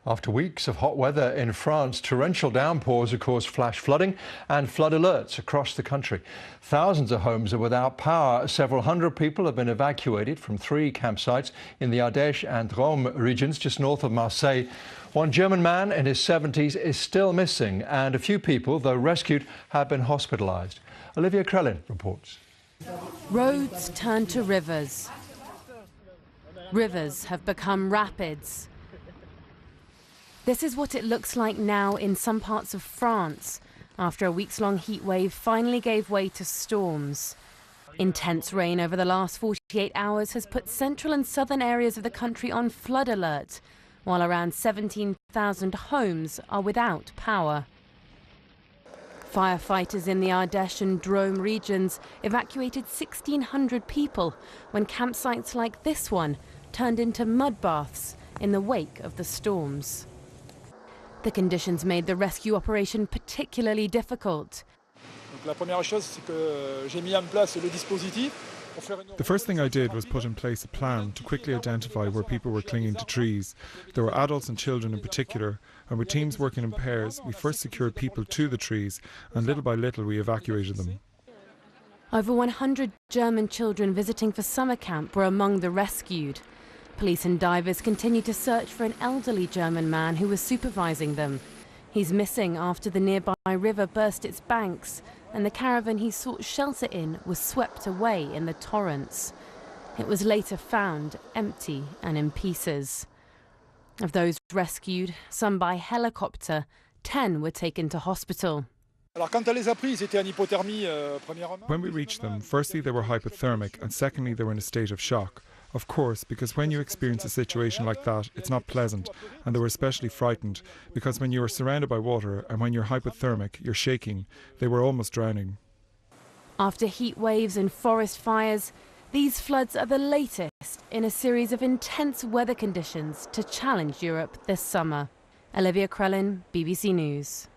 After weeks of hot weather in France, torrential downpours have caused flash flooding and flood alerts across the country. Thousands of homes are without power. Several hundred people have been evacuated from 3 campsites in the Ardèche and Drôme regions just north of Marseille. One German man in his 70s is still missing, and a few people, though rescued, have been hospitalised. Olivia Krellin reports. Roads turn to rivers. Rivers have become rapids. This is what it looks like now in some parts of France, after a weeks-long heat wave finally gave way to storms. Intense rain over the last 48 hours has put central and southern areas of the country on flood alert, while around 17,000 homes are without power. Firefighters in the Ardèche and Drôme regions evacuated 1,600 people when campsites like this one turned into mud baths in the wake of the storms. The conditions made the rescue operation particularly difficult. The first thing I did was put in place a plan to quickly identify where people were clinging to trees. There were adults and children in particular, and with teams working in pairs, we first secured people to the trees, and little by little we evacuated them. Over 100 German children visiting for summer camp were among the rescued. Police and divers continue to search for an elderly German man who was supervising them. He's missing after the nearby river burst its banks, and the caravan he sought shelter in was swept away in the torrents. It was later found empty and in pieces. Of those rescued, some by helicopter, 10 were taken to hospital. When we reached them, firstly they were hypothermic, and secondly they were in a state of shock. Of course, because when you experience a situation like that, it's not pleasant, and they were especially frightened, because when you are surrounded by water and when you're hypothermic, you're shaking. They were almost drowning. After heat waves and forest fires, these floods are the latest in a series of intense weather conditions to challenge Europe this summer. Olivia Krellin, BBC News.